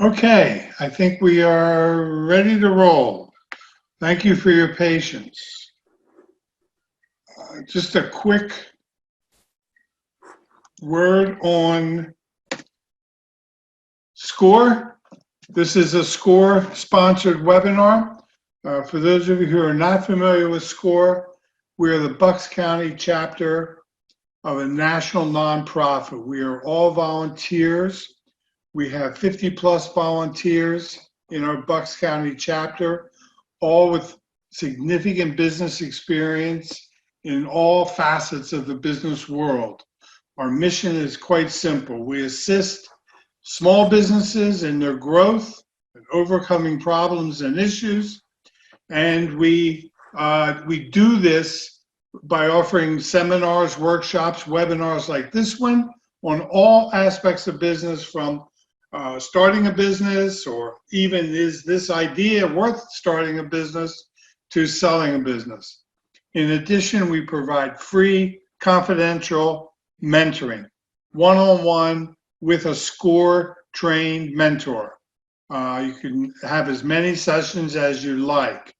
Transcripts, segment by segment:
Okay, I think we are ready to roll. Thank you for your patience. Just a quick word on SCORE. This is a SCORE sponsored webinar. For those of you who are not familiar with SCORE, we are the Bucks County chapter of a national nonprofit. We are all volunteers. We have 50 plus volunteers in our Bucks County chapter, all with significant business experience in all facets of the business world. Our mission is quite simple. We assist small businesses in their growth and overcoming problems and issues. And we do this by offering seminars, workshops, webinars like this one on all aspects of business, from starting a business, or even is this idea worth starting a business, to selling a business. In addition, we provide free, confidential mentoring, one-on-one with a SCORE trained mentor. You can have as many sessions as you like.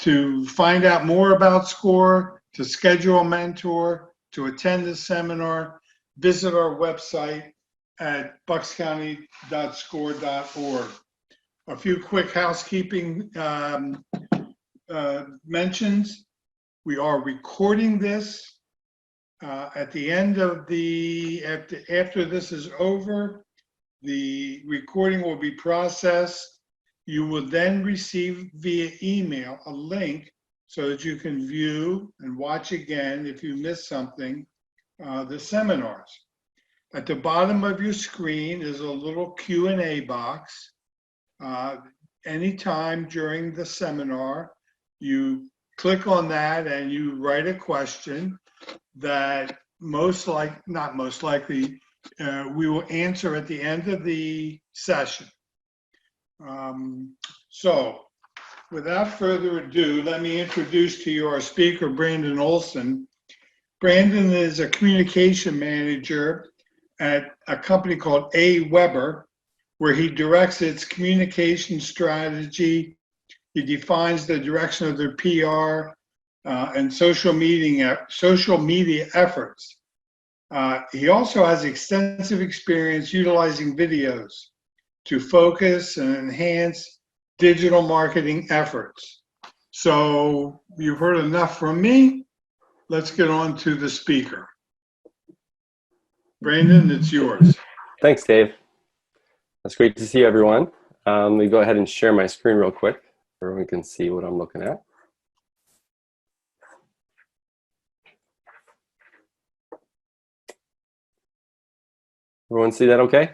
To find out more about SCORE, to schedule a mentor, to attend a seminar, visit our website at buckscounty.score.org. A few quick housekeeping mentions. We are recording this. At the end of after this is over, the recording will be processed. You will then receive via email a link so that you can view and watch again, if you missed something, the seminars. At the bottom of your screen is a little Q&A box. Anytime during the seminar, you click on that and you write a question that not most likely, we will answer at the end of the session. So without further ado, let me introduce to you our speaker, Brandon Olson. Brandon is a communication manager at a company called AWeber, where he directs its communication strategy. He defines the direction of their PR and social media efforts. He also has extensive experience utilizing videos to focus and enhance digital marketing efforts. So you've heard enough from me. Let's get on to the speaker. Brandon, it's yours. Thanks, Dave. That's great to see everyone. Let me go ahead and share my screen real quick so everyone can see what I'm looking at. Everyone see that okay?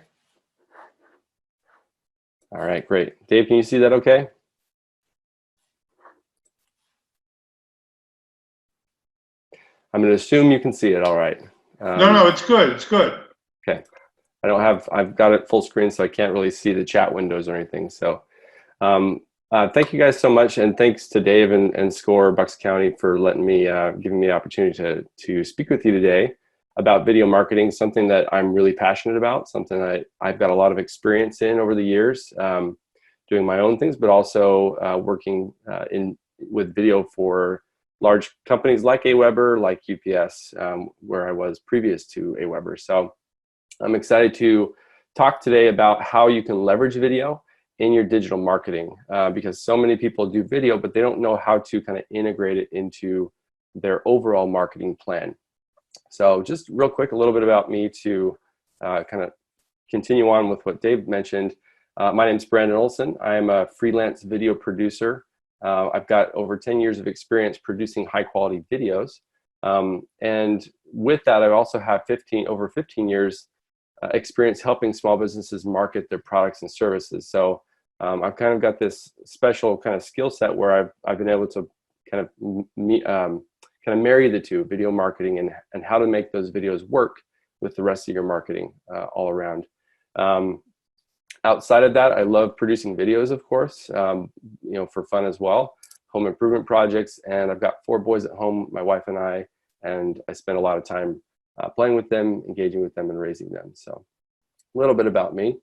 All right, great. Dave, can you see that okay? I'm going to assume you can see it all right. No, it's good. It's good. Okay. I've got it full screen, so I can't really see the chat windows or anything. So thank you guys so much. And thanks to Dave and SCORE Bucks County for letting me, giving me the opportunity to speak with you today about video marketing, something that I'm really passionate about, something that I've got a lot of experience in over the years, doing my own things, but also working with video for large companies like AWeber, like UPS, where I was previous to AWeber. So I'm excited to talk today about how you can leverage video in your digital marketing, because so many people do video, but they don't know how to kind of integrate it into their overall marketing plan. So just real quick, a little bit about me to kind of continue on with what Dave mentioned. My name is Brandon Olson. I am a freelance video producer. I've got over 10 years of experience producing high quality videos. And with that, I also have over 15 years experience helping small businesses market their products and services. So I've kind of got this special kind of skill set where I've been able to kind of marry the two, video marketing and how to make those videos work with the rest of your marketing all around. Outside of that, I love producing videos, of course, for fun as well, home improvement projects, and I've got 4 boys at home, my wife and I spend a lot of time playing with them, engaging with them, and raising them. So a little bit about me.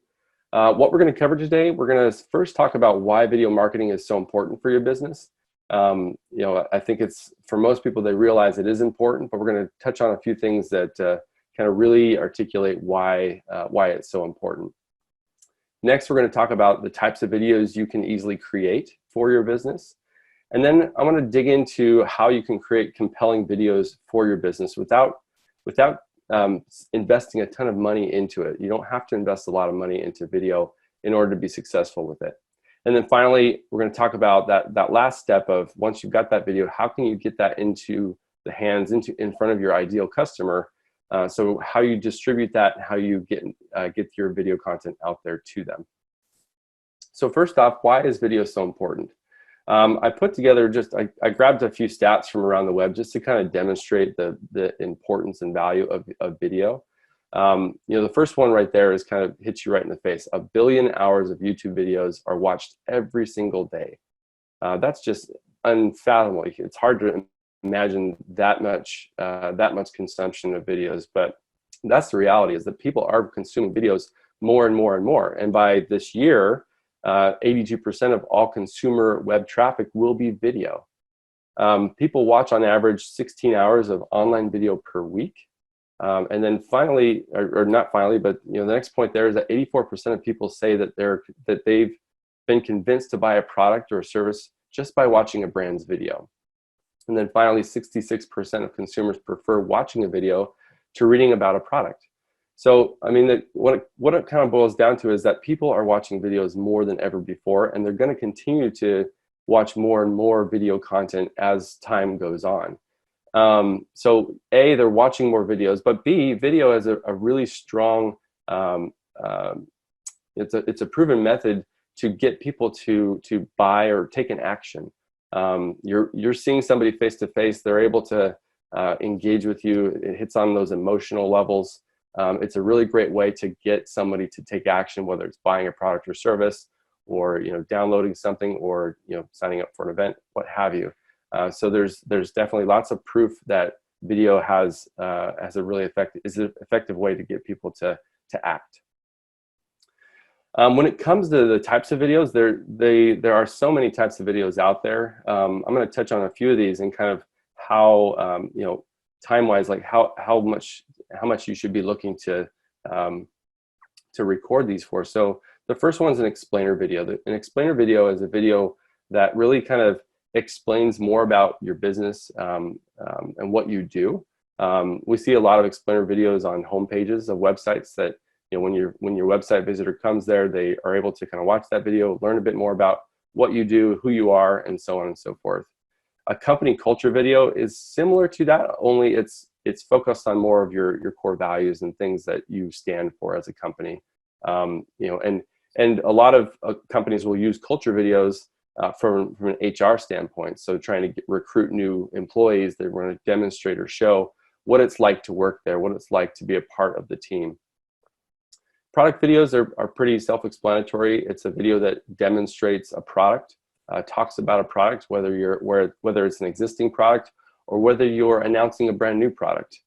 What we're going to cover today, we're going to first talk about why video marketing is so important for your business. I think it's, for most people, they realize it is important, but we're going to touch on a few things that kind of really articulate why it's so important. Next, we're going to talk about the types of videos you can easily create for your business. And then I'm going to dig into how you can create compelling videos for your business without investing a ton of money into it. You don't have to invest a lot of money into video in order to be successful with it. And then finally, we're going to talk about that last step of, once you've got that video, how can you get that into the hands, in front of your ideal customer? So how you distribute that, and how you get your video content out there to them. So first off, why is video so important? I put together I grabbed a few stats from around the web just to kind of demonstrate the importance and value of video. The first one right there is kind of hits you right in the face. 1 billion hours of YouTube videos are watched every single day. That's just unfathomable. It's hard to imagine that much consumption of videos, but that's the reality, is that people are consuming videos more and more and more. And by this year, 82% of all consumer web traffic will be video. People watch on average 16 hours of online video per week. And then finally, or not finally, but the next point there is that 84% of people say that they've been convinced to buy a product or a service just by watching a brand's video. And then finally, 66% of consumers prefer watching a video to reading about a product. So, I mean, what it kind of boils down to is that people are watching videos more than ever before, and they're going to continue to watch more and more video content as time goes on. So A, they're watching more videos, but B, video is a really strong, it's a proven method to get people to buy or take an action. You're seeing somebody face to face, they're able to engage with you. It hits on those emotional levels. It's a really great way to get somebody to take action, whether it's buying a product or service, or downloading something, or signing up for an event, what have you. So there's definitely lots of proof that video has a really effective way to get people to act. When it comes to the types of videos, there are so many types of videos out there. I'm going to touch on a few of these and kind of how time-wise, like how much you should be looking to record these for. So the first one's an explainer video. An explainer video is a video that really kind of explains more about your business and what you do. We see a lot of explainer videos on home pages of websites that when your website visitor comes there, they are able to kind of watch that video, learn a bit more about what you do, who you are, and so on and so forth. A company culture video is similar to that, only it's focused on more of your core values and things that you stand for as a company. And a lot of companies will use culture videos from an HR standpoint. So trying to recruit new employees, they want to demonstrate or show what it's like to work there, what it's like to be a part of the team. Product videos are pretty self-explanatory. It's a video that demonstrates a product, talks about a product, whether it's an existing product or whether you're announcing a brand new product.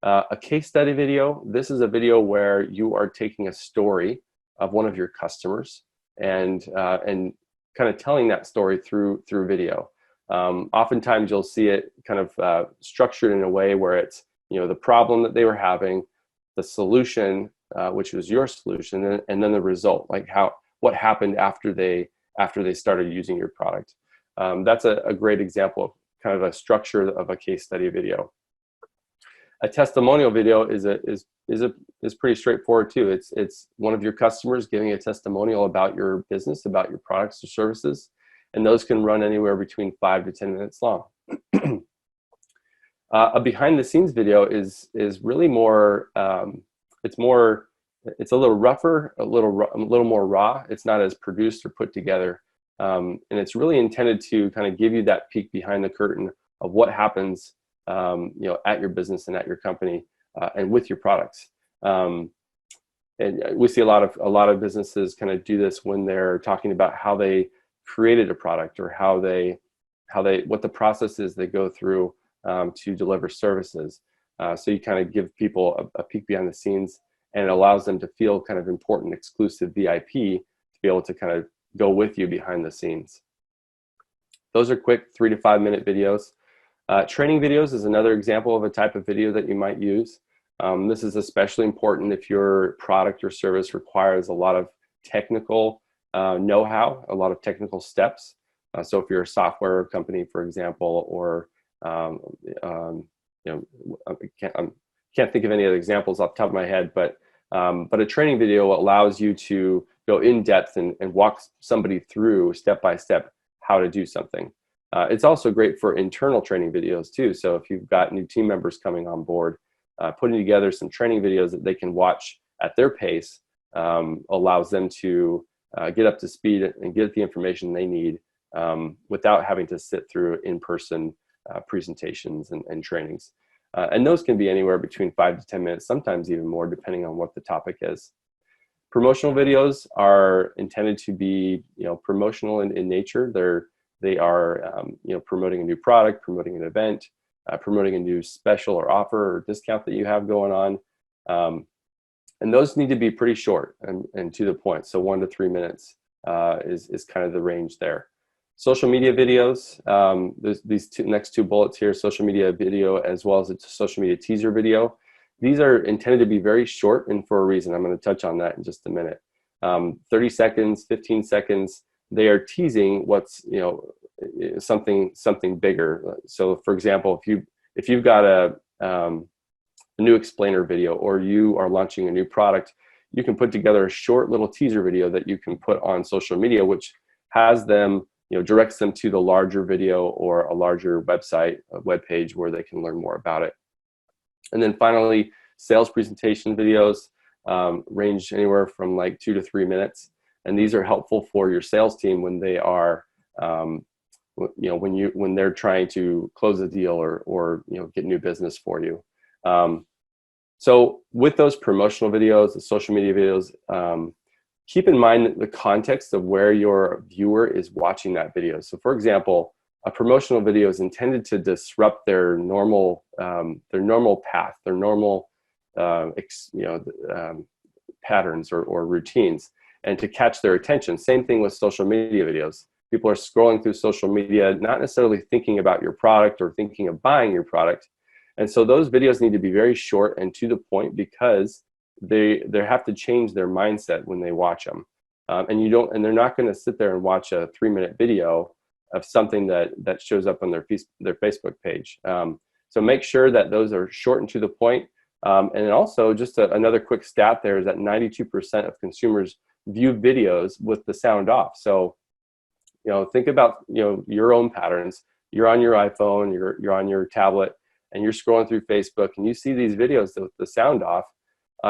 A case study video, this is a video where you are taking a story of one of your customers and kind of telling that story through video. Oftentimes you'll see it kind of structured in a way where it's the problem that they were having, the solution, which was your solution, and then the result, like what happened after they started using your product. That's a great example of kind of a structure of a case study video. A testimonial video is pretty straightforward too. It's one of your customers giving a testimonial about your business, about your products or services, and those can run anywhere between 5 to 10 minutes long. A behind the scenes video is really more. It's a little rougher, a little more raw. It's not as produced or put together, and it's really intended to kind of give you that peek behind the curtain of what happens, at your business and at your company, and with your products. And we see a lot of businesses kind of do this when they're talking about how they created a product, or what the process is they go through to deliver services. So you kind of give people a peek behind the scenes, and it allows them to feel kind of important, exclusive VIP to be able to kind of go with you behind the scenes. Those are quick 3 to 5 minute videos. Training videos is another example of a type of video that you might use. This is especially important if your product or service requires a lot of technical know-how, a lot of technical steps. So if you're a software company, for example, or you know, I can't think of any other examples off the top of my head, but a training video allows you to go in depth and walk somebody through step by step how to do something. It's also great for internal training videos too. So if you've got new team members coming on board, putting together some training videos that they can watch at their pace allows them to get up to speed and get the information they need without having to sit through in-person presentations and trainings. And those can be anywhere between 5 to 10 minutes, sometimes even more, depending on what the topic is. Promotional videos are intended to be, promotional in nature. They are, promoting a new product, promoting an event, promoting a new special or offer or discount that you have going on. And those need to be pretty short and to the point. So 1 to 3 minutes is kind of the range there. Social media videos, these next two bullets here, social media video as well as a social media teaser video. These are intended to be very short and for a reason. I'm going to touch on that in just a minute. 30 seconds, 15 seconds, they are teasing what's, something bigger. So for example, if you've got a new explainer video or you are launching a new product, you can put together a short little teaser video that you can put on social media, which has them, directs them to the larger video or a larger website, a web page where they can learn more about it. And then finally, sales presentation videos range anywhere from like 2 to 3 minutes. And these are helpful for your sales team when they are, when they're trying to close a deal or get new business for you. So with those promotional videos, the social media videos, keep in mind the context of where your viewer is watching that video. So for example, a promotional video is intended to disrupt their normal path, their normal patterns or routines, and to catch their attention. Same thing with social media videos. People are scrolling through social media, not necessarily thinking about your product or thinking of buying your product. And so those videos need to be very short and to the point because they have to change their mindset when they watch them. And they're not going to sit there and watch a 3-minute video of something that shows up on their Facebook page. So make sure that those are short and to the point. And also just another quick stat there is that 92% of consumers view videos with the sound off. So, think about, your own patterns. You're on your iPhone, you're on your tablet, and you're scrolling through Facebook and you see these videos with the sound off.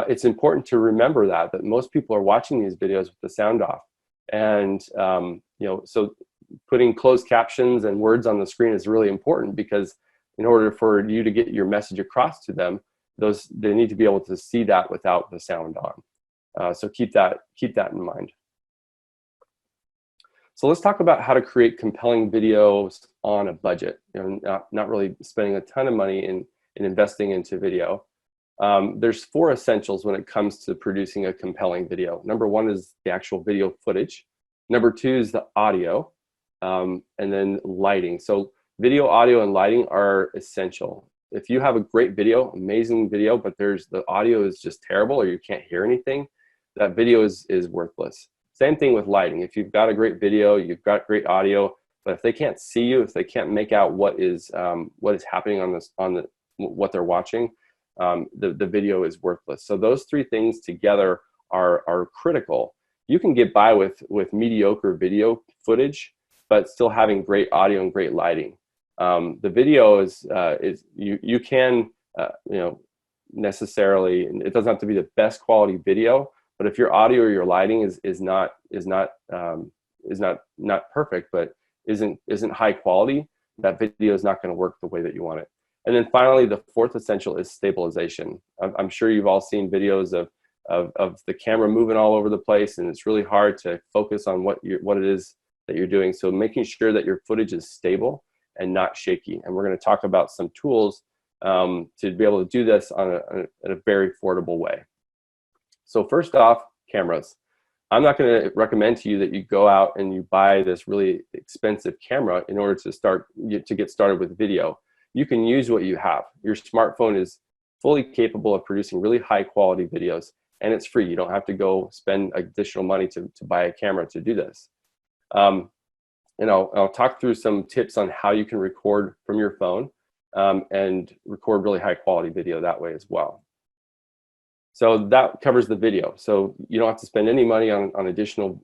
It's important to remember that most people are watching these videos with the sound off. And, so putting closed captions and words on the screen is really important because in order for you to get your message across to them, they need to be able to see that without the sound on. So keep that in mind. So let's talk about how to create compelling videos on a budget, not really spending a ton of money in investing into video. There's 4 essentials when it comes to producing a compelling video. Number 1 is the actual video footage. Number 2 is the audio, and then lighting. So video, audio, and lighting are essential. If you have a great video, amazing video, but the audio is just terrible or you can't hear anything, that video is worthless. Same thing with lighting. If you've got a great video, you've got great audio, but if they can't see you, if they can't make out what is happening on what they're watching, the video is worthless. So those 3 things together are critical. You can get by with mediocre video footage, but still having great audio and great lighting. The video is you can necessarily, it doesn't have to be the best quality video, but if your audio or your lighting is not perfect, but isn't high quality, that video is not going to work the way that you want it. And then finally, the 4th essential is stabilization. I'm sure you've all seen videos of the camera moving all over the place, and it's really hard to focus on what it is that you're doing. So making sure that your footage is stable and not shaky. And we're going to talk about some tools to be able to do this in a very affordable way. So first off, cameras. I'm not going to recommend to you that you go out and you buy this really expensive camera in order to get started with video. You can use what you have. Your smartphone is fully capable of producing really high quality videos, and it's free. You don't have to go spend additional money to buy a camera to do this. And I'll talk through some tips on how you can record from your phone and record really high quality video that way as well. So that covers the video. So you don't have to spend any money on additional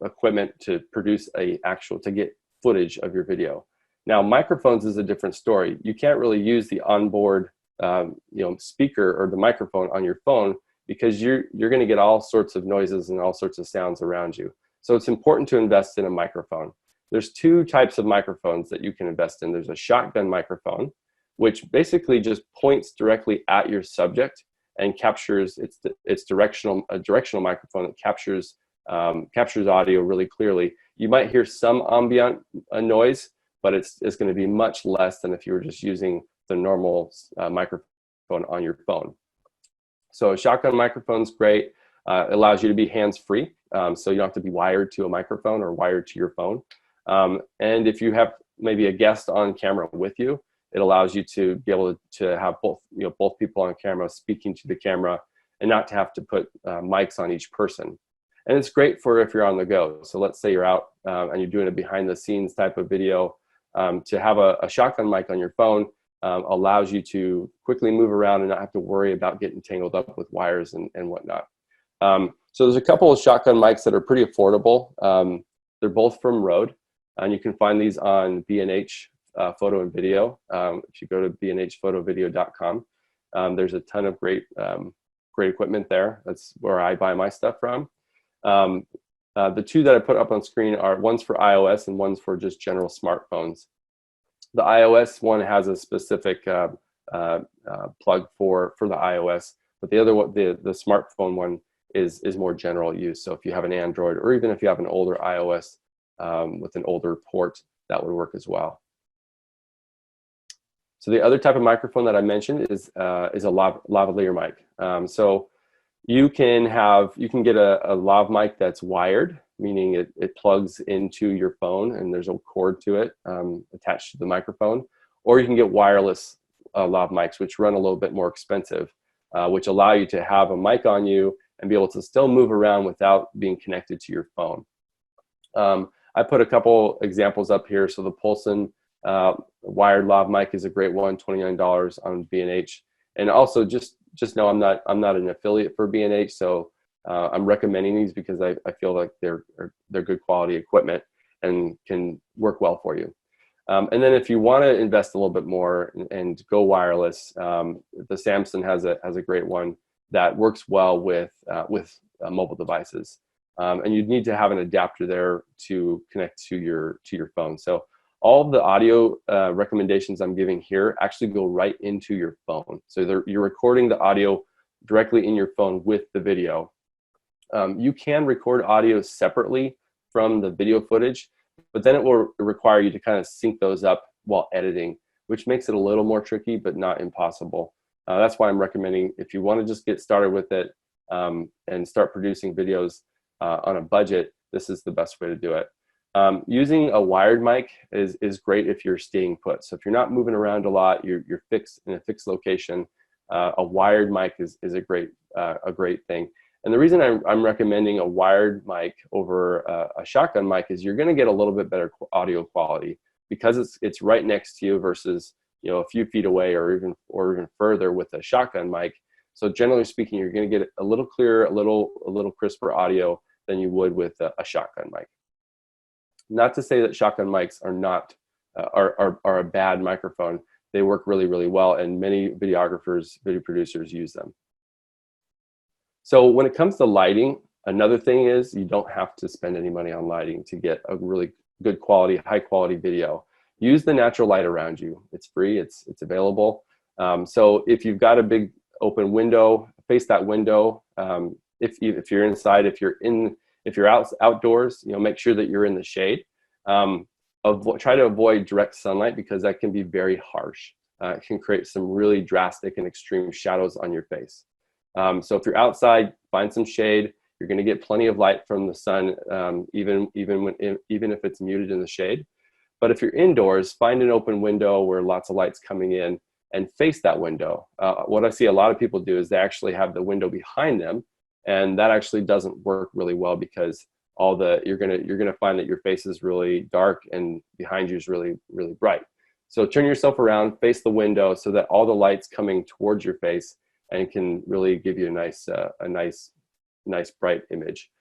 equipment to produce to get footage of your video. Now, microphones is a different story. You can't really use the onboard speaker or the microphone on your phone because you're going to get all sorts of noises and all sorts of sounds around you. So it's important to invest in a microphone. There's two types of microphones that you can invest in. There's a shotgun microphone, which basically just points directly at your subject and captures a directional microphone that captures audio really clearly. You might hear some ambient noise, but it's going to be much less than if you were just using the normal microphone on your phone. So a shotgun microphone's great. It allows you to be hands-free, so you don't have to be wired to a microphone or wired to your phone. And if you have maybe a guest on camera with you, it allows you to be able to have both people on camera speaking to the camera and not to have to put mics on each person. And it's great for if you're on the go. So let's say you're out and you're doing a behind the scenes type of video. To have a shotgun mic on your phone allows you to quickly move around and not have to worry about getting tangled up with wires and whatnot. So there's a couple of shotgun mics that are pretty affordable. They're both from Rode, and you can find these on B&H Photo and Video. If you go to bnhphotovideo.com, there's a ton of great equipment there. That's where I buy my stuff from. The two that I put up on screen are one's for iOS and one's for just general smartphones. The iOS one has a specific plug for the iOS, but the other one, the smartphone one, is more general use. So if you have an Android or even if you have an older iOS with an older port, that would work as well. So the other type of microphone that I mentioned is a lavalier mic. So you can get a lav mic that's wired, meaning it plugs into your phone and there's a cord to it attached to the microphone, or you can get wireless lav mics, which run a little bit more expensive, which allow you to have a mic on you and be able to still move around without being connected to your phone. I put a couple examples up here. So the Olson wired lav mic is a great one, $29 on B&H. And also just know I'm not an affiliate for B&H, so I'm recommending these because I feel like they're good quality equipment and can work well for you. And then if you want to invest a little bit more and go wireless, the Samsung has a great one that works well with mobile devices. And you'd need to have an adapter there to connect to your phone. So all of the audio recommendations I'm giving here actually go right into your phone. So you're recording the audio directly in your phone with the video. You can record audio separately from the video footage, but then it will require you to kind of sync those up while editing, which makes it a little more tricky, but not impossible. That's why I'm recommending, if you want to just get started with it and start producing videos on a budget, this is the best way to do it. Using a wired mic is great if you're staying put. So if you're not moving around a lot, you're fixed in a fixed location, a wired mic is a great thing. And the reason I'm recommending a wired mic over a shotgun mic is you're going to get a little bit better audio quality because it's right next to you versus a few feet away or even further with a shotgun mic. So generally speaking, you're going to get a little clearer, a little crisper audio than you would with a shotgun mic. Not to say that shotgun mics are not are a bad microphone. They work really, really well, and many videographers, video producers use them. So when it comes to lighting, another thing is you don't have to spend any money on lighting to get a really good quality, high quality video. Use the natural light around you. It's free, it's available. So if you've got a big open window, face that window. If you're inside, if you're outdoors, make sure that you're in the shade. Try to avoid direct sunlight because that can be very harsh. It can create some really drastic and extreme shadows on your face. So if you're outside, find some shade. You're going to get plenty of light from the sun, even if it's muted in the shade. But if you're indoors, find an open window where lots of light's coming in and face that window. What I see a lot of people do is they actually have the window behind them, and that actually doesn't work really well because you're gonna find that your face is really dark and behind you is really bright. So turn yourself around, face the window so that all the light's coming towards your face and can really give you a nice bright image.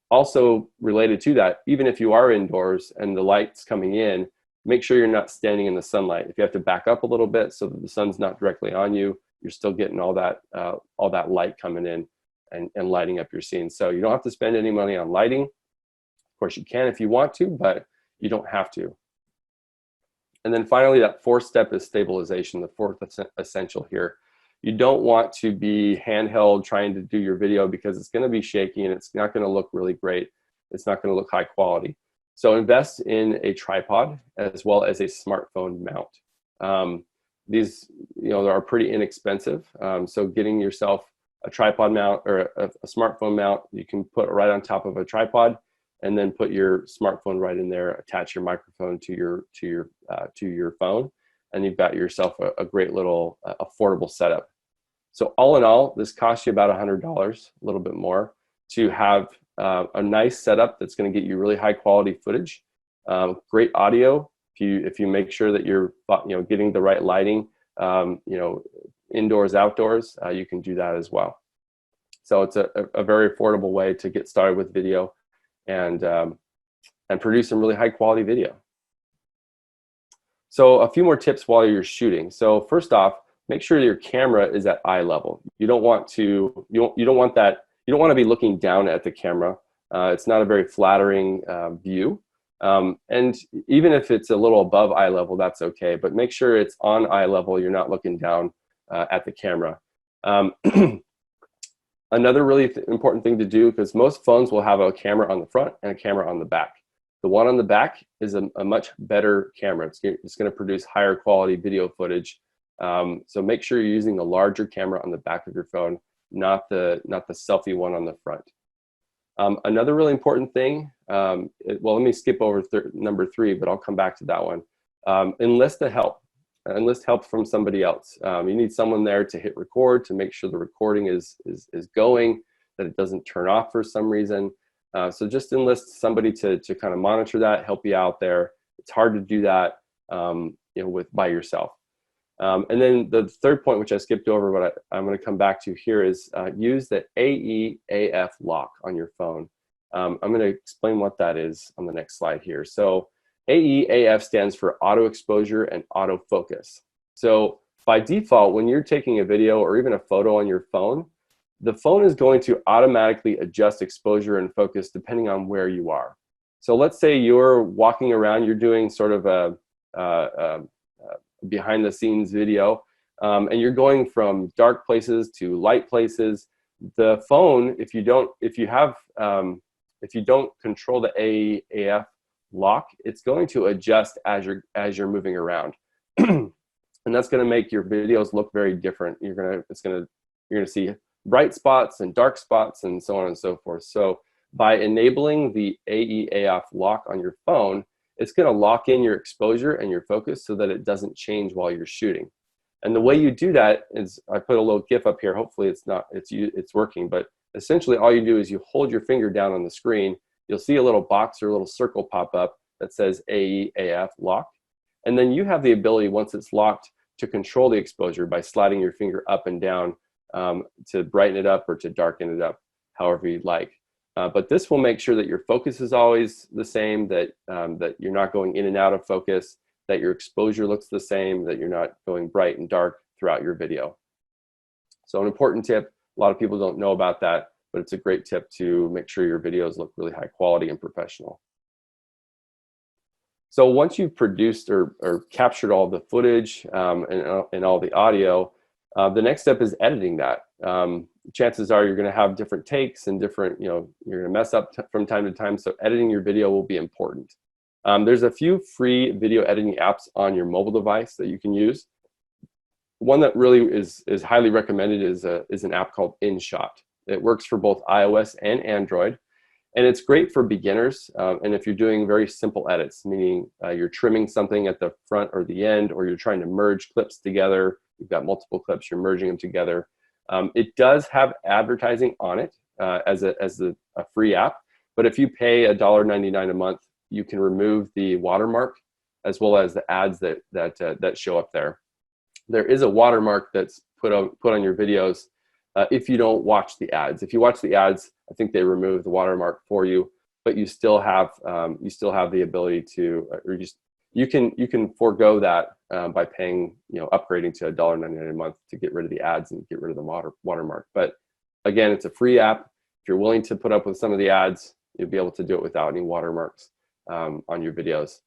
Also related to that, even if you are indoors and the light's coming in, make sure you're not standing in the sunlight. If you have to back up a little bit so that the sun's not directly on you, you're still getting all that light coming in and lighting up your scene. So you don't have to spend any money on lighting. Of course you can if you want to, but you don't have to. And then finally, that fourth step is stabilization, the fourth essential here. You don't want to be handheld trying to do your video because it's going to be shaky and it's not going to look really great. It's not going to look high quality. So invest in a tripod as well as a smartphone mount. These are pretty inexpensive. So getting yourself a tripod mount or a smartphone mount, you can put right on top of a tripod and then put your smartphone right in there, attach your microphone to your phone, and you've got yourself a great little affordable setup. So all in all, this costs you about $100, a little bit more, to have a nice setup that's going to get you really high quality footage, great audio. If you make sure that you're getting the right lighting, indoors, outdoors, you can do that as well. So it's a very affordable way to get started with video and produce some really high quality video. So a few more tips while you're shooting. So first off, make sure your camera is at eye level. You don't want to be looking down at the camera. It's not a very flattering view. And even if it's a little above eye level, that's okay. But make sure it's on eye level. You're not looking down at the camera. Another really important thing to do, because most phones will have a camera on the front and a camera on the back. The one on the back is a much better camera. It's going to produce higher quality video footage. So make sure you're using the larger camera on the back of your phone, not the selfie one on the front. Another really important thing, well, let me skip over number 3, but I'll come back to that one. Enlist help. Enlist help from somebody else. You need someone there to hit record, to make sure the recording is going, that it doesn't turn off for some reason. So just enlist somebody to kind of monitor that, help you out there. It's hard to do that by yourself. And then the third point, which I skipped over, but I'm going to come back to here, is use the AEAF lock on your phone. I'm going to explain what that is on the next slide here. So AEAF stands for auto exposure and auto focus. So by default, when you're taking a video or even a photo on your phone, the phone is going to automatically adjust exposure and focus depending on where you are. So let's say you're walking around, you're doing sort of a behind the scenes video, and you're going from dark places to light places. The phone, if you don't control the AEAF lock, it's going to adjust as you're moving around, and that's going to make your videos look very different. You're gonna see bright spots and dark spots and so on and so forth. So by enabling the AEAF lock on your phone, it's going to lock in your exposure and your focus so that it doesn't change while you're shooting. And the way you do that is, I put a little GIF up here. Hopefully it's working, but essentially all you do is you hold your finger down on the screen. You'll see a little box or a little circle pop up that says AEAF lock. And then you have the ability, once it's locked, to control the exposure by sliding your finger up and down to brighten it up or to darken it up, however you'd like. But this will make sure that your focus is always the same, that you're not going in and out of focus, that your exposure looks the same, that you're not going bright and dark throughout your video. So an important tip, a lot of people don't know about that, but it's a great tip to make sure your videos look really high quality and professional. So once you've produced or captured all the footage and all the audio, the next step is editing that. Chances are you're going to have different takes and different, you're going to mess up from time to time. So editing your video will be important. There's a few free video editing apps on your mobile device that you can use. one that really is highly recommended is an app called InShot. It works for both iOS and Android, and it's great for beginners. And if you're doing very simple edits, meaning you're trimming something at the front or the end, or you're trying to merge clips together, you've got multiple clips, you're merging them together. It does have advertising on it as a free app, but if you pay $1.99 a month, you can remove the watermark as well as the ads that show up there. There is a watermark that's put on your videos if you don't watch the ads. If you watch the ads, I think they remove the watermark for you, but you still have the ability to, or you can forego that by paying, upgrading to $1.99 a month to get rid of the ads and get rid of the watermark. But again, it's a free app. If you're willing to put up with some of the ads, you'll be able to do it without any watermarks on your videos.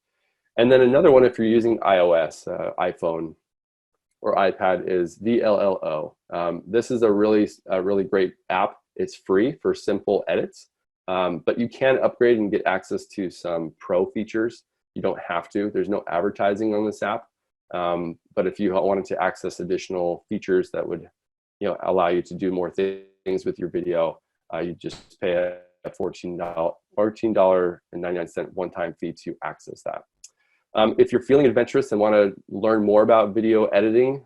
And then another one, if you're using iOS, iPhone, or iPad, is VLLO. This is a really great app. It's free for simple edits, but you can upgrade and get access to some pro features. You don't have to. There's no advertising on this app. But if you wanted to access additional features that would, allow you to do more things with your video, you just pay a $14.99 one-time fee to access that. If you're feeling adventurous and want to learn more about video editing,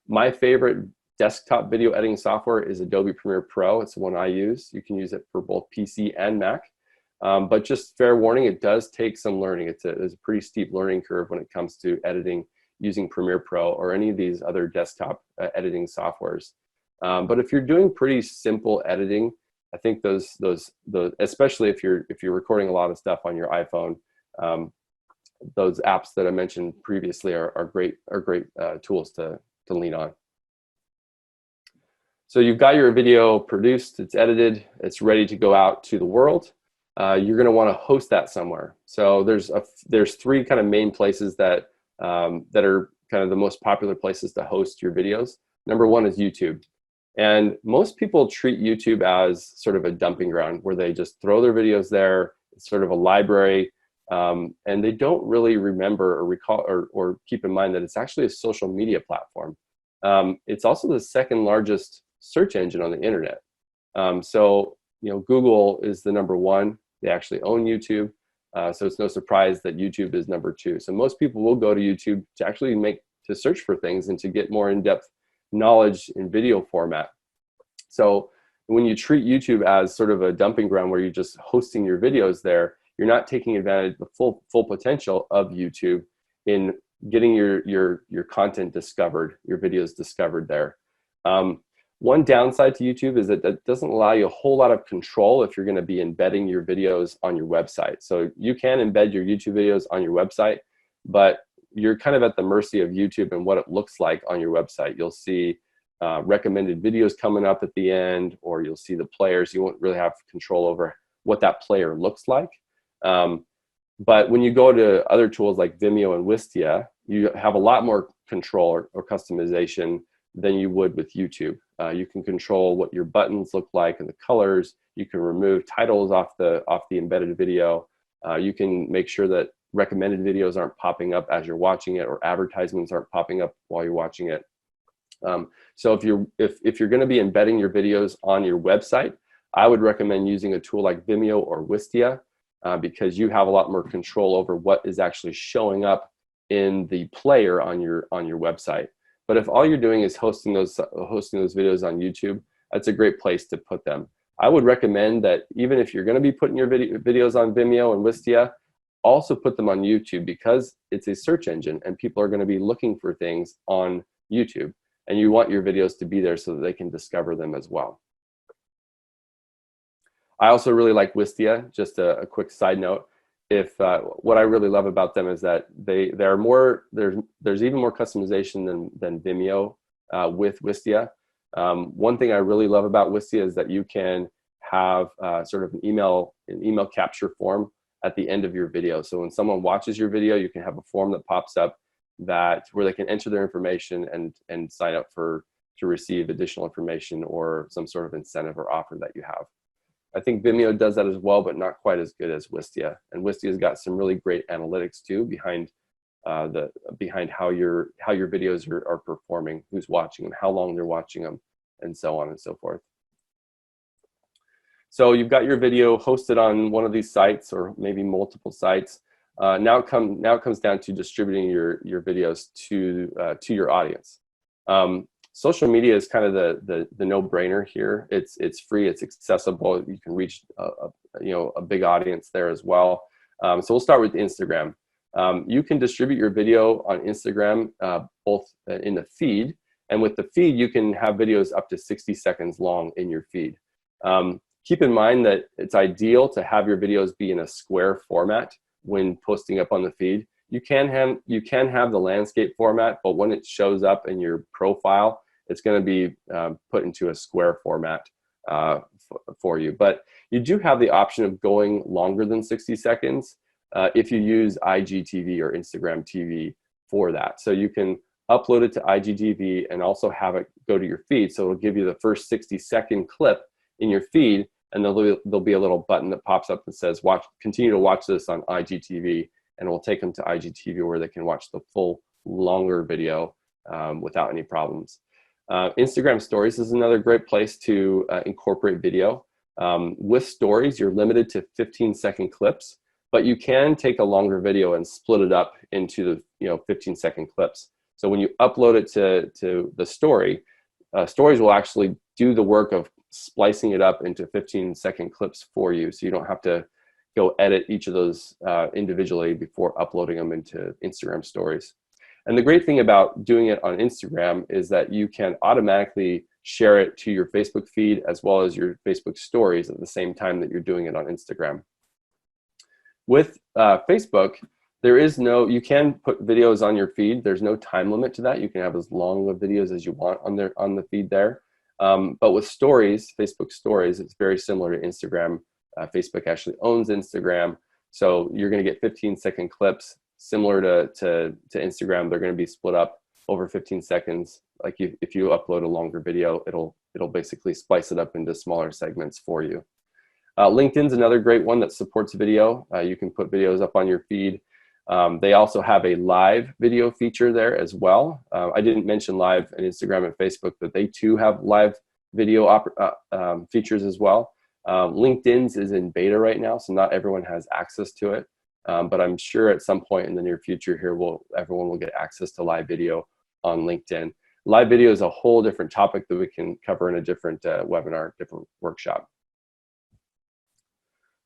my favorite desktop video editing software is Adobe Premiere Pro. It's the one I use. You can use it for both PC and Mac. But just fair warning, it does take some learning. There's a pretty steep learning curve when it comes to editing using Premiere Pro or any of these other desktop editing softwares. But if you're doing pretty simple editing, I think especially if you're recording a lot of stuff on your iPhone, those apps that I mentioned previously are great tools to lean on. So you've got your video produced, it's edited, it's ready to go out to the world. You're going to want to host that somewhere. So there's three kind of main places that are kind of the most popular places to host your videos. Number one is YouTube. And most people treat YouTube as sort of a dumping ground where they just throw their videos there. It's sort of a library. And they don't really remember or recall or keep in mind that it's actually a social media platform. It's also the second largest search engine on the internet. So Google is the number one. They actually own YouTube. So it's no surprise that YouTube is number two. So most people will go to YouTube to actually to search for things and to get more in-depth knowledge in video format. So when you treat YouTube as sort of a dumping ground where you're just hosting your videos there, you're not taking advantage of the full potential of YouTube in getting your content discovered, your videos discovered there. One downside to YouTube is that it doesn't allow you a whole lot of control if you're going to be embedding your videos on your website. So you can embed your YouTube videos on your website, but you're kind of at the mercy of YouTube and what it looks like on your website. You'll see recommended videos coming up at the end, or you'll see the players. You won't really have control over what that player looks like. But when you go to other tools like Vimeo and Wistia, you have a lot more control or customization than you would with YouTube. You can control what your buttons look like and the colors. You can remove titles off the embedded video. You can make sure that recommended videos aren't popping up as you're watching it, or advertisements aren't popping up while you're watching it. So if you're going to be embedding your videos on your website, I would recommend using a tool like Vimeo or Wistia, because you have a lot more control over what is actually showing up in the player on your website. But if all you're doing is hosting those videos on YouTube, that's a great place to put them. I would recommend that even if you're going to be putting your videos on Vimeo and Wistia, also put them on YouTube, because it's a search engine and people are going to be looking for things on YouTube, and you want your videos to be there so that they can discover them as well. I also really like Wistia. Just a quick side note. What I really love about them is that there's even more customization than Vimeo with Wistia. One thing I really love about Wistia is that you can have sort of an email capture form at the end of your video. So when someone watches your video, you can have a form that pops up where they can enter their information and sign up to receive additional information or some sort of incentive or offer that you have. I think Vimeo does that as well, but not quite as good as Wistia. And Wistia's got some really great analytics too behind behind how your videos are performing, who's watching them, how long they're watching them, and so on and so forth. So you've got your video hosted on one of these sites or maybe multiple sites. Now it comes down to distributing your videos to your audience. Social media is kind of the no-brainer here. It's free, it's accessible. You can reach a big audience there as well. So we'll start with Instagram. You can distribute your video on Instagram both in the feed, and with the feed you can have videos up to 60 seconds long in your feed. Keep in mind that it's ideal to have your videos be in a square format when posting up on the feed. You can have the landscape format, but when it shows up in your profile, it's going to be put into a square format for you. But you do have the option of going longer than 60 seconds if you use IGTV or Instagram TV for that. So you can upload it to IGTV and also have it go to your feed. So it'll give you the first 60-second clip in your feed, and there'll be a little button that pops up that says continue to watch this on IGTV, and it will take them to IGTV where they can watch the full longer video without any problems. Instagram Stories is another great place to incorporate video. With Stories, you're limited to 15-second clips, but you can take a longer video and split it up into the 15-second clips. So when you upload it to the story, Stories will actually do the work of splicing it up into 15-second clips for you, so you don't have to go edit each of those individually before uploading them into Instagram Stories. And the great thing about doing it on Instagram is that you can automatically share it to your Facebook feed as well as your Facebook Stories at the same time that you're doing it on Instagram. With Facebook, you can put videos on your feed. There's no time limit to that. You can have as long of videos as you want on the feed there. But with Stories, Facebook Stories, it's very similar to Instagram. Facebook actually owns Instagram, so you're going to get 15-second clips similar to Instagram. They're going to be split up over 15 seconds. Like if you upload a longer video, it'll basically splice it up into smaller segments for you. LinkedIn's another great one that supports video. You can put videos up on your feed. They also have a live video feature there as well. I didn't mention live in Instagram and Facebook, but they too have live video features as well. LinkedIn's is in beta right now, so not everyone has access to it. But I'm sure at some point in the near future here, everyone will get access to live video on LinkedIn. Live video is a whole different topic that we can cover in a different webinar, different workshop.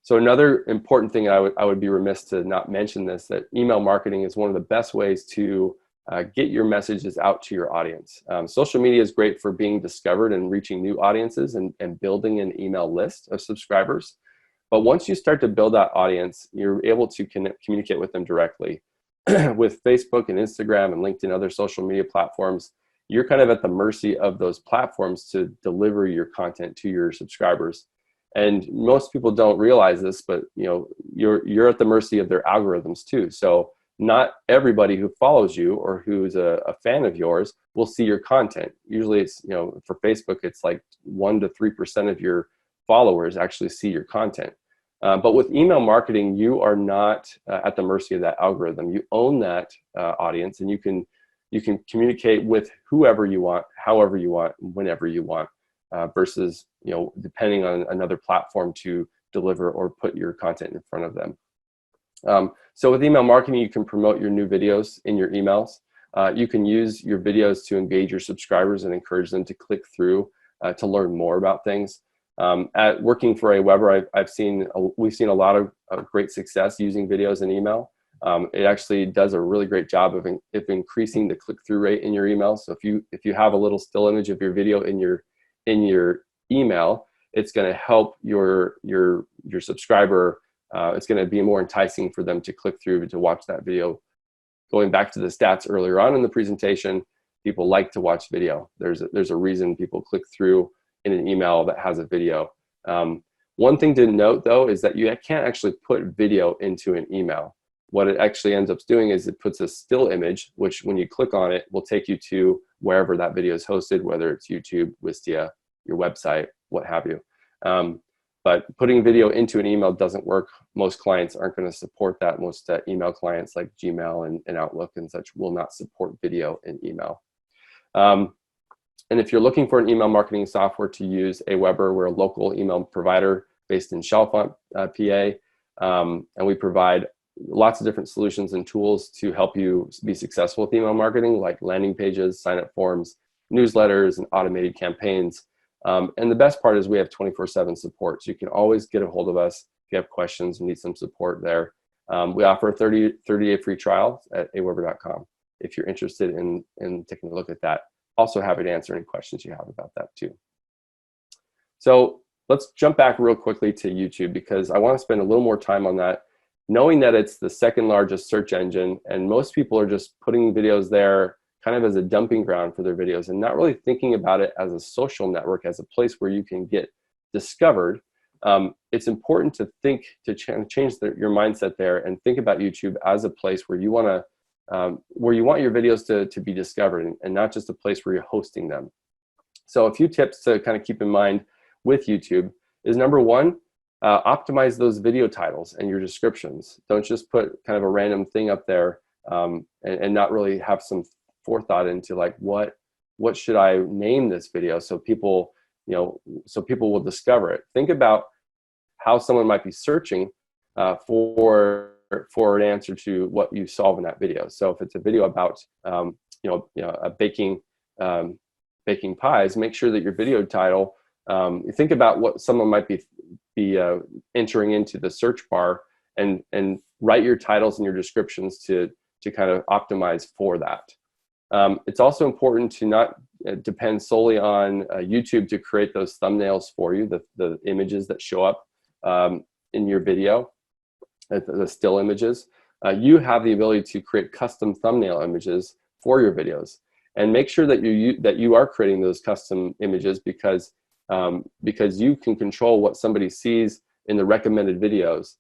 So another important thing I would be remiss to not mention this, that email marketing is one of the best ways to get your messages out to your audience. Social media is great for being discovered and reaching new audiences and building an email list of subscribers. But once you start to build that audience, you're able to communicate with them directly. With Facebook and Instagram and LinkedIn, other social media platforms, you're kind of at the mercy of those platforms to deliver your content to your subscribers. And most people don't realize this, but you're at the mercy of their algorithms too. So not everybody who follows you or who's a fan of yours will see your content. Usually it's, for Facebook, it's like 1 to 3% of your followers actually see your content. But with email marketing, you are not at the mercy of that algorithm. You own that audience, and you can communicate with whoever you want, however you want, whenever you want, versus depending on another platform to deliver or put your content in front of them. So with email marketing, you can promote your new videos in your emails. You can use your videos to engage your subscribers and encourage them to click through to learn more about things. At working for Aweber, we've seen a lot of great success using videos in email. It actually does a really great job of increasing the click-through rate in your email. So if you have a little still image of your video in your email, it's going to help your subscriber. It's going to be more enticing for them to click through to watch that video. Going back to the stats earlier on in the presentation, people like to watch video. There's a reason people click through in an email that has a video. One thing to note though is that you can't actually put video into an email. What it actually ends up doing is it puts a still image, which when you click on it will take you to wherever that video is hosted, whether it's YouTube, Wistia, your website, what have you. But putting video into an email doesn't work. Most clients aren't going to support that. Most email clients like Gmail and Outlook and such will not support video in email. And if you're looking for an email marketing software to use, Aweber, we're a local email provider based in Chalfont, PA, and we provide lots of different solutions and tools to help you be successful with email marketing, like landing pages, sign-up forms, newsletters, and automated campaigns. And the best part is we have 24/7 support, so you can always get a hold of us if you have questions and need some support there. We offer a 30-day free trial at aweber.com if you're interested in taking a look at that. Also happy to answer any questions you have about that too. So let's jump back real quickly to YouTube, because I want to spend a little more time on that, knowing that it's the second largest search engine, and most people are just putting videos there kind of as a dumping ground for their videos and not really thinking about it as a social network, as a place where you can get discovered. It's important to think, to change your mindset there and think about YouTube as a place where you want to where you want your videos to be discovered, and not just a place where you're hosting them. So a few tips to kind of keep in mind with YouTube is, number one, optimize those video titles and your descriptions. Don't just put kind of a random thing up there and not really have some forethought into like, what should I name this video so people, so people will discover it. Think about how someone might be searching for an answer to what you solve in that video. So if it's a video about baking pies, make sure that your video title, you think about what someone might be entering into the search bar, and write your titles and your descriptions to kind of optimize for that. It's also important to not depend solely on YouTube to create those thumbnails for you, the images that show up in your video, the still images. You have the ability to create custom thumbnail images for your videos, and make sure that you are creating those custom images, because you can control what somebody sees in the recommended videos.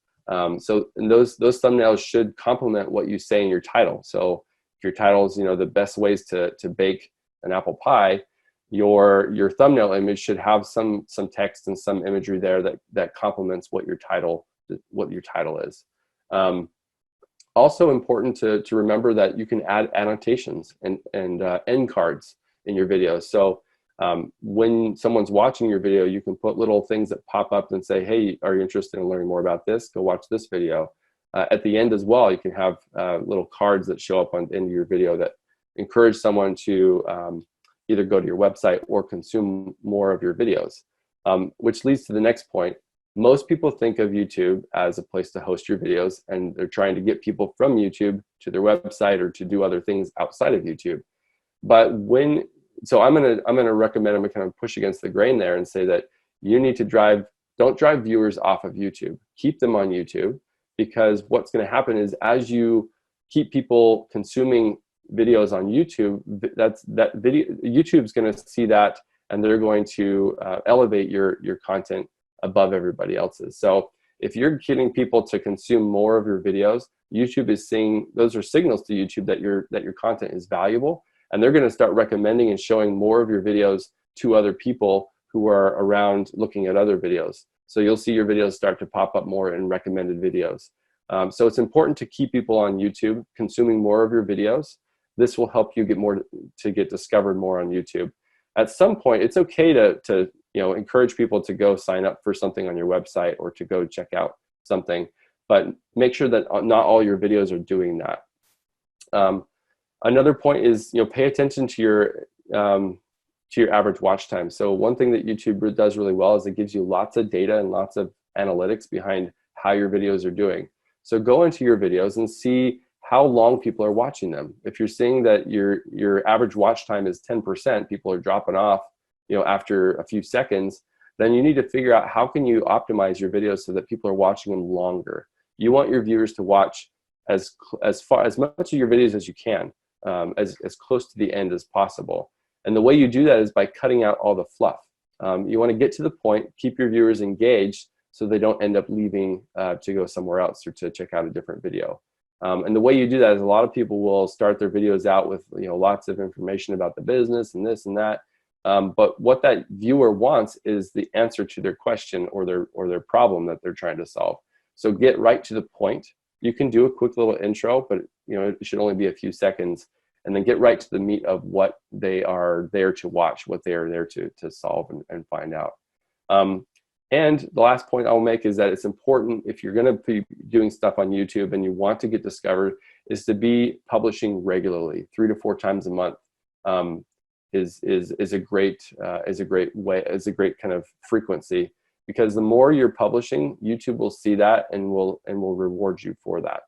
So those thumbnails should complement what you say in your title. So if your title is, the best ways to bake an apple pie, your thumbnail image should have some text and some imagery there that complements what your title is. Also important to remember that you can add annotations and end cards in your videos. So when someone's watching your video, you can put little things that pop up and say, hey, are you interested in learning more about this? Go watch this video. At the end as well, you can have little cards that show up on the end of your video that encourage someone to either go to your website or consume more of your videos, which leads to the next point. Most people think of YouTube as a place to host your videos, and they're trying to get people from YouTube to their website or to do other things outside of YouTube. But so I'm gonna recommend, I'm gonna kind of push against the grain there and say that you need to don't drive viewers off of YouTube. Keep them on YouTube, because what's gonna happen is, as you keep people consuming videos on YouTube, YouTube's gonna see that, and they're going to elevate your content above everybody else's. So if you're getting people to consume more of your videos, YouTube is seeing, those are signals to YouTube that your content is valuable, and they're going to start recommending and showing more of your videos to other people who are around looking at other videos. So you'll see your videos start to pop up more in recommended videos. So it's important to keep people on YouTube consuming more of your videos. This will help you get discovered more on YouTube. At some point, it's okay to encourage people to go sign up for something on your website or to go check out something, but make sure that not all your videos are doing that. Another point is, pay attention to your average watch time. So one thing that YouTube does really well is it gives you lots of data and lots of analytics behind how your videos are doing. So go into your videos and see how long people are watching them. If you're seeing that your average watch time is 10%, people are dropping off after a few seconds, then you need to figure out how can you optimize your videos so that people are watching them longer. You want your viewers to watch as much of your videos as you can, as close to the end as possible. And the way you do that is by cutting out all the fluff. You want to get to the point, keep your viewers engaged so they don't end up leaving to go somewhere else or to check out a different video. And the way you do that is, a lot of people will start their videos out with lots of information about the business and this and that. But what that viewer wants is the answer to their question or their problem that they're trying to solve. So get right to the point. You can do a quick little intro, but it should only be a few seconds, and then get right to the meat of what they are there to watch, what they are there to solve and find out. And the last point I'll make is that it's important, if you're going to be doing stuff on YouTube and you want to get discovered, is to be publishing regularly, 3 to 4 times a month. Is a great kind of frequency, because the more you're publishing, YouTube will see that and will reward you for that.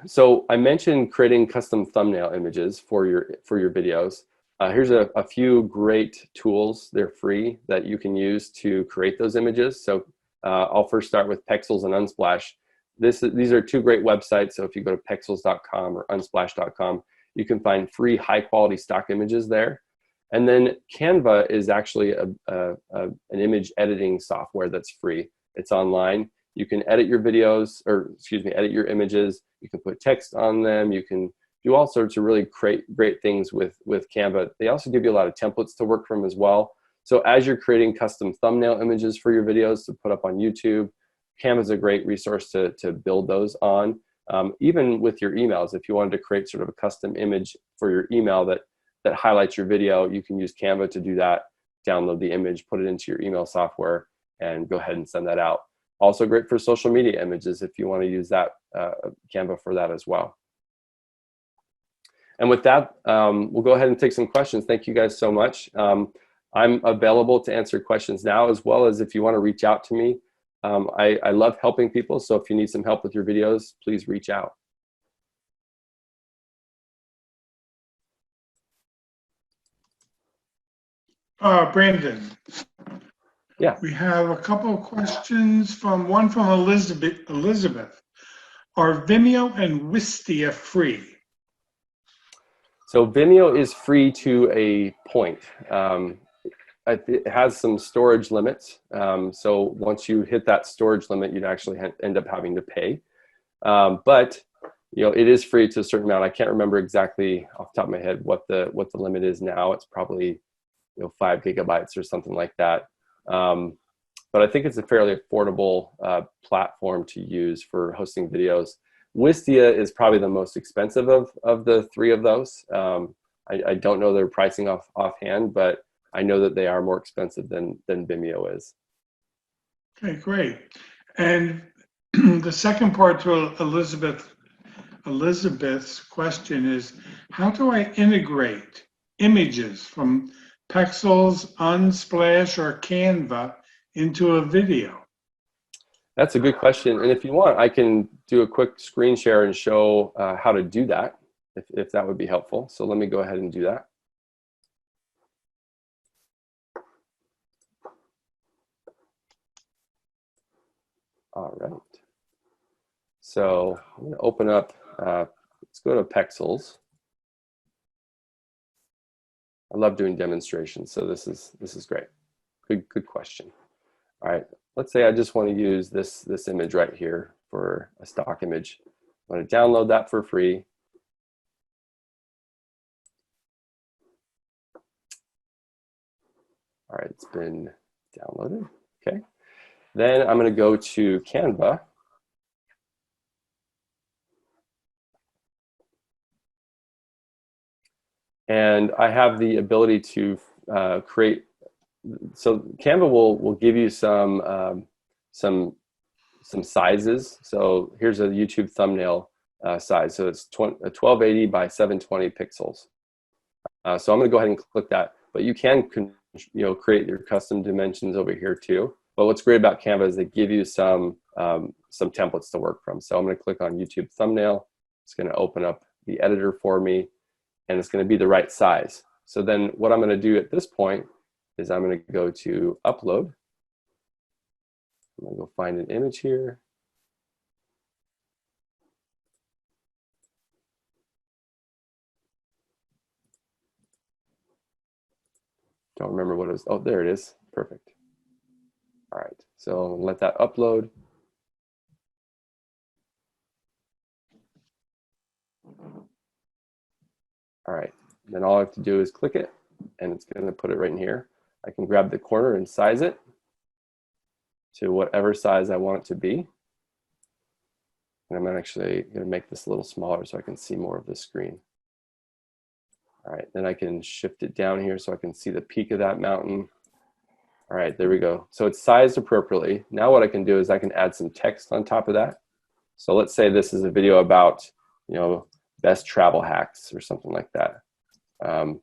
So I mentioned creating custom thumbnail images for your videos. Here's a few great tools. They're free that you can use to create those images. So I'll first start with Pexels and Unsplash. These are 2 great websites. So if you go to pexels.com or unsplash.com, you can find free high-quality stock images there. And then Canva is actually an image editing software that's free. It's online. You can edit your videos, or excuse me, edit your images. You can put text on them. You can do all sorts of really great things with Canva. They also give you a lot of templates to work from as well. So as you're creating custom thumbnail images for your videos to put up on YouTube, Canva is a great resource to build those on. Even with your emails, if you wanted to create sort of a custom image for your email that highlights your video, you can use Canva to do that. Download the image, put it into your email software, and go ahead and send that out. Also great for social media images if you want to use that Canva for that as well. And with that, we'll go ahead and take some questions. Thank you guys so much. I'm available to answer questions now, as well as if you want to reach out to me. I love helping people, so if you need some help with your videos, please reach out. Brandon. Yeah. We have a couple of questions one from Elizabeth. Are Vimeo and Wistia free? So Vimeo is free to a point. It has some storage limits. So once you hit that storage limit, you'd actually end up having to pay. But it is free to a certain amount. I can't remember exactly off the top of my head what the limit is now. It's probably 5 gigabytes or something like that. But I think it's a fairly affordable platform to use for hosting videos. Wistia is probably the most expensive of the 3 of those. I don't know their pricing offhand, but I know that they are more expensive than Vimeo is. Okay, great. And the second part to Elizabeth's question is, how do I integrate images from Pexels, Unsplash, or Canva into a video? That's a good question. And if you want, I can do a quick screen share and show how to do that, if that would be helpful. So let me go ahead and do that. All right. So I'm going to open up, let's go to Pexels. I love doing demonstrations, so this is great. Good question. All right, let's say I just want to use this image right here for a stock image. I'm going to download that for free. All right, it's been downloaded. Okay. Then I'm going to go to Canva. And I have the ability to create. So Canva will give you some sizes. So here's a YouTube thumbnail size. So it's 1280 by 720 pixels. So I'm going to go ahead and click that. But you can create your custom dimensions over here too. But what's great about Canva is they give you some templates to work from. So I'm going to click on YouTube thumbnail. It's going to open up the editor for me, and it's going to be the right size. So then what I'm going to do at this point is I'm going to go to upload. I'm going to go find an image here. Don't remember what it was. Oh, there it is. Perfect. All right, so let that upload. All right, Then all I have to do is click it, and it's going to put it right in here. I can grab the corner and size it to whatever size I want it to be. And I'm actually going to make this a little smaller so I can see more of the screen. All right, then I can shift it down here so I can see the peak of that mountain. All right, there we go. So it's sized appropriately. Now what I can do is I can add some text on top of that. So let's say this is a video about, you know, best travel hacks or something like that. I'm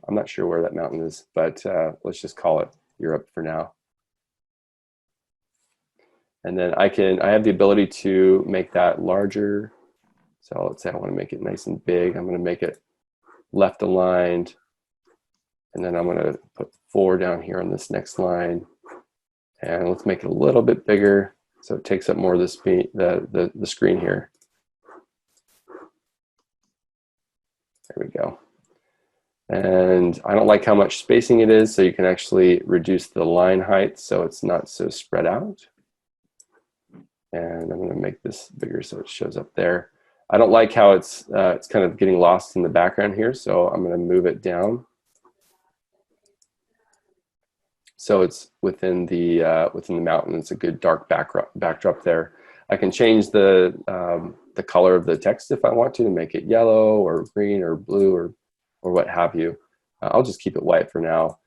not sure where that mountain is, but let's just call it Europe for now. And then I have the ability to make that larger. So let's say I want to make it nice and big. I'm going to make it left aligned. And then I'm going to put 4 down here on this next line. And let's make it a little bit bigger so it takes up more of the screen here. There we go. And I don't like how much spacing it is, so you can actually reduce the line height so it's not so spread out. And I'm going to make this bigger so it shows up there. I don't like how it's kind of getting lost in the background here, so I'm going to move it down so it's within the mountain. It's a good dark backdrop there. I can change the color of the text if I want to make it yellow or green or blue or what have you. I'll just keep it white for now.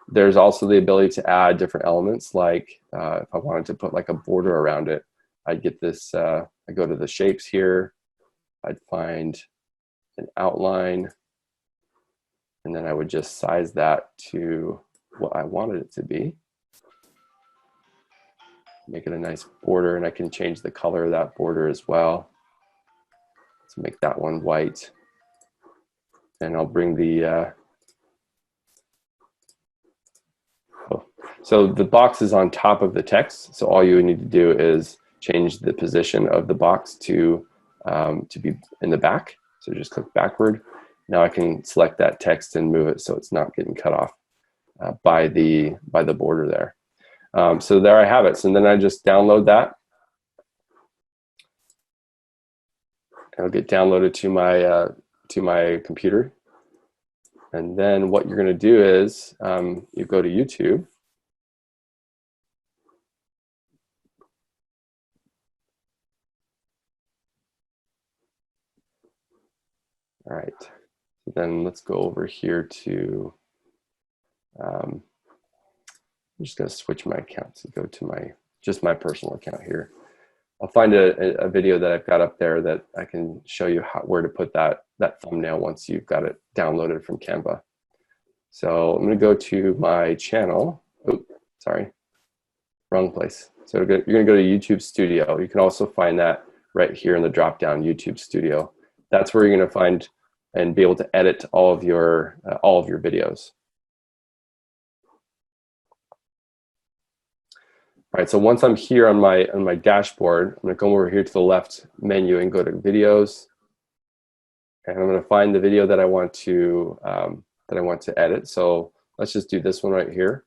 There's also the ability to add different elements, like if I wanted to put like a border around it, I'd get this, I go to the shapes here, I'd find an outline, and then I would just size that to what I wanted it to be. Make it a nice border, and I can change the color of that border as well. Let's make that one white. And I'll bring the, so the box is on top of the text. So all you need to do is change the position of the box to be in the back. So just click backward. Now I can select that text and move it so it's not getting cut off by the border there. So there I have it. So then I just download that. It'll get downloaded to my computer. And then what you're going to do is you go to YouTube. All right. So then let's go over here to, I'm just going to switch my account to go to just my personal account here. I'll find a video that I've got up there that I can show you where to put that thumbnail once you've got it downloaded from Canva. So I'm going to go to my channel. Oh, sorry, wrong place. So you're going to go to YouTube Studio. You can also find that right here in the drop-down YouTube Studio. That's where you're going to find and be able to edit all of your videos. All right, so once I'm here on my dashboard, I'm going to come over here to the left menu and go to videos, and I'm going to find the video that I want to edit. So let's just do this one right here,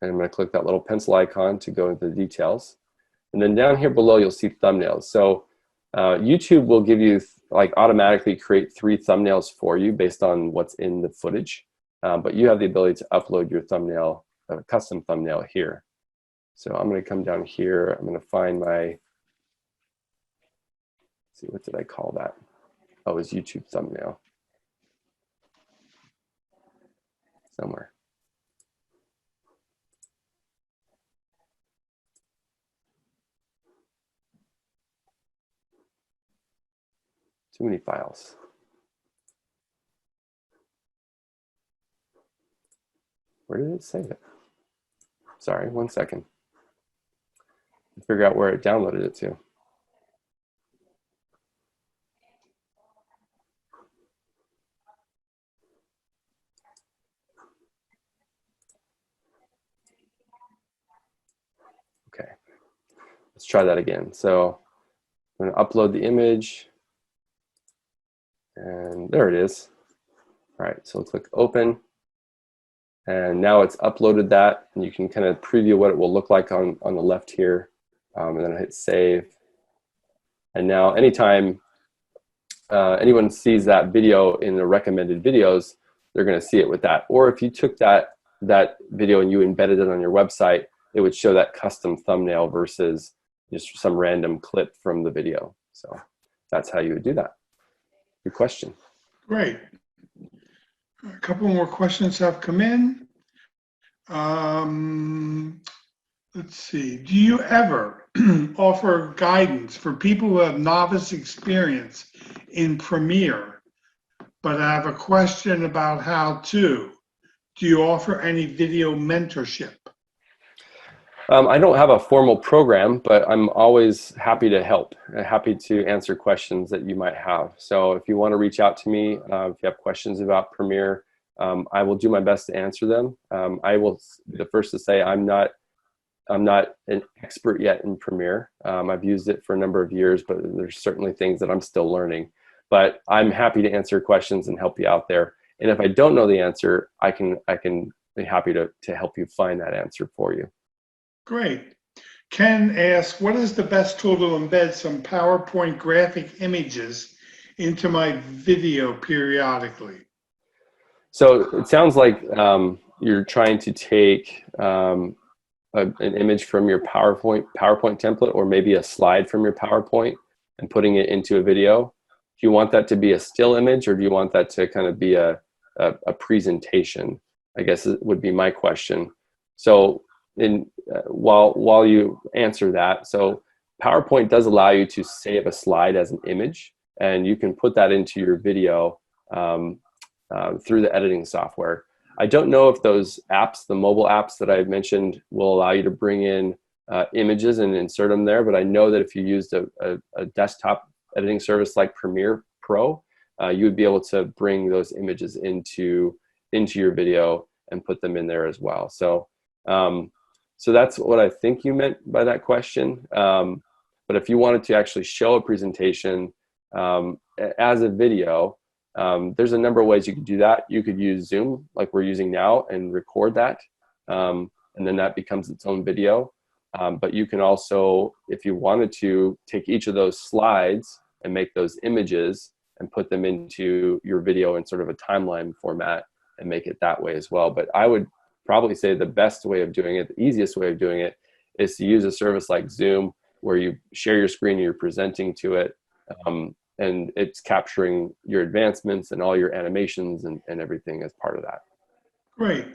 and I'm going to click that little pencil icon to go into the details, and then down here below you'll see thumbnails. So YouTube will give you automatically create 3 thumbnails for you based on what's in the footage, but you have the ability to upload your thumbnail, custom thumbnail here. So I'm going to come down here. I'm going to find let's see, what did I call that? Oh, it was YouTube thumbnail. Somewhere. Too many files. Where did it save it? Sorry, 1 second. Figure out where it downloaded it to. Okay, let's try that again. So I'm going to upload the image, and there it is. All right, so click open, and now it's uploaded that, and you can kind of preview what it will look like on the left here, and then I hit save. And now anytime anyone sees that video in the recommended videos, they're going to see it with that. Or if you took that video and you embedded it on your website, it would show that custom thumbnail versus just some random clip from the video. So that's how you would do that. Good question. Great. A couple more questions have come in. Let's see. Do you ever offer guidance for people who have novice experience in Premiere, but have a question about how to? Do you offer any video mentorship? I don't have a formal program, but I'm always happy to help, happy to answer questions that you might have. So if you want to reach out to me, if you have questions about Premiere, I will do my best to answer them. I will be the first to say I'm not an expert yet in Premiere. I've used it for a number of years, but there's certainly things that I'm still learning. But I'm happy to answer questions and help you out there. And if I don't know the answer, I can be happy to help you find that answer for you. Great. Ken asks, what is the best tool to embed some PowerPoint graphic images into my video periodically? So it sounds like you're trying to take an image from your PowerPoint template, or maybe a slide from your PowerPoint, and putting it into a video. Do you want that to be a still image, or do you want that to kind of be a presentation? I guess it would be my question. So while you answer that, so PowerPoint does allow you to save a slide as an image, and you can put that into your video through the editing software. I don't know if those apps, the mobile apps that I mentioned, will allow you to bring in images and insert them there, but I know that if you used a desktop editing service like Premiere Pro, you would be able to bring those images into your video and put them in there as well. So so that's what I think you meant by that question. But if you wanted to actually show a presentation as a video, there's a number of ways you could do that. You could use Zoom like we're using now and record that, and then that becomes its own video. But you can also, if you wanted to, take each of those slides and make those images and put them into your video in sort of a timeline format and make it that way as well. But I would probably say the best way of doing it, the easiest way of doing it, is to use a service like Zoom, where you share your screen and you're presenting to it, and it's capturing your advancements and all your animations and everything as part of that. Great.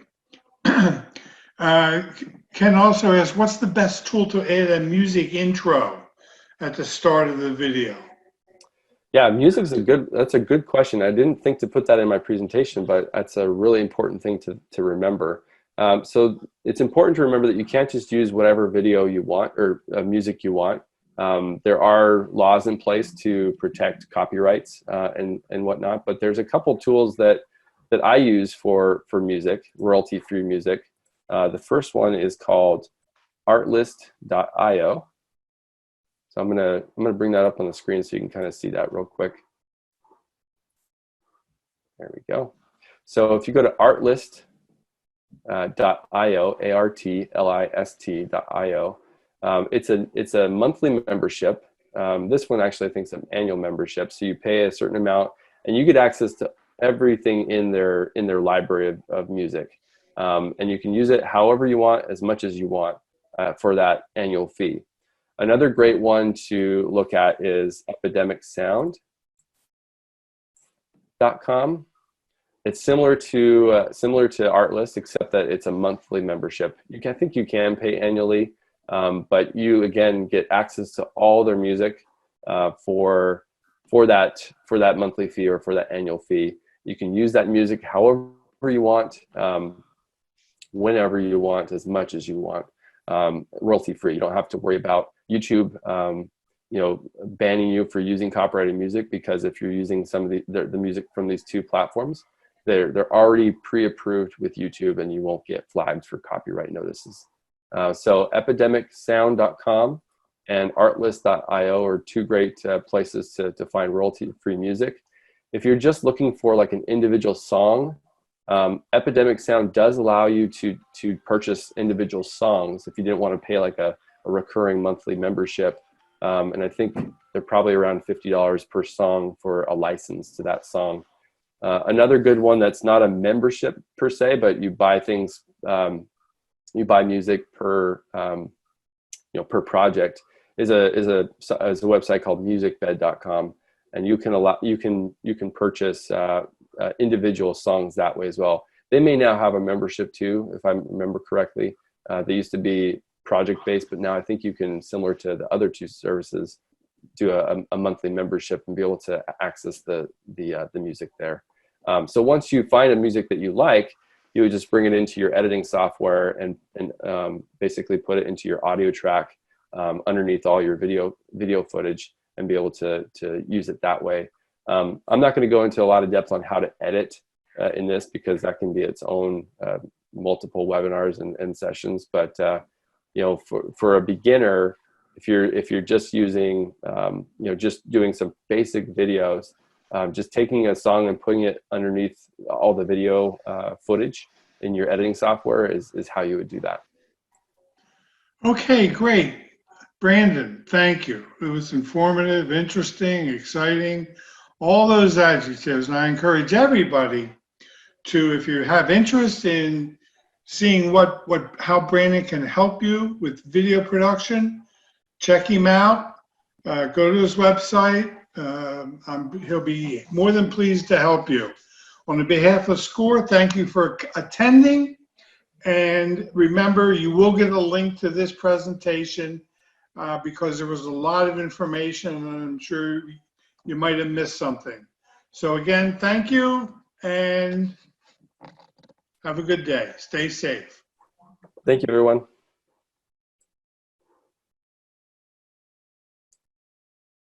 Ken also asks, what's the best tool to add a music intro at the start of the video? Yeah, that's a good question. I didn't think to put that in my presentation, but that's a really important thing to remember. So it's important to remember that you can't just use whatever video you want or music you want. There are laws in place to protect copyrights and whatnot, but there's a couple tools that I use for music, royalty-free music. The first one is called artlist.io. So I'm gonna bring that up on the screen so you can kind of see that real quick. There we go. So if you go to artlist.io, artlist.io, it's a monthly membership. This one actually I think is an annual membership. So you pay a certain amount and you get access to everything in their library of music. And you can use it however you want, as much as you want for that annual fee. Another great one to look at is epidemicsound.com. It's similar to Artlist, except that it's a monthly membership. I think you can pay annually, but you again get access to all their music for that monthly fee or for that annual fee. You can use that music however you want, whenever you want, as much as you want, royalty free. You don't have to worry about YouTube banning you for using copyrighted music, because if you're using some of the music from these two platforms, they're already pre-approved with YouTube and you won't get flagged for copyright notices. So epidemicsound.com and artlist.io are two great places to find royalty-free music. If you're just looking for like an individual song, Epidemic Sound does allow you to purchase individual songs if you didn't want to pay like a recurring monthly membership. And I think they're probably around $50 per song for a license to that song. Another good one that's not a membership per se, but you buy things, you buy music per per project, is a website called musicbed.com, and you can purchase individual songs that way as well. They may now have a membership too, if I remember correctly. They used to be project based, but now I think you can, similar to the other two services, do a monthly membership and be able to access the music there. So once you find a music that you like, you would just bring it into your editing software and basically put it into your audio track underneath all your video footage and be able to use it that way. I'm not going to go into a lot of depth on how to edit in this, because that can be its own multiple webinars and sessions. But for a beginner, if you're just using just doing some basic videos, just taking a song and putting it underneath all the video footage in your editing software is how you would do that. Okay, great. Brandon, thank you. It was informative, interesting, exciting, all those adjectives. And I encourage everybody to, if you have interest in seeing how Brandon can help you with video production, check him out. Go to his website. He'll be more than pleased to help you. On behalf of SCORE, thank you for attending. And remember, you will get a link to this presentation because there was a lot of information, and I'm sure you might have missed something. So again, thank you, and have a good day. Stay safe. Thank you, everyone.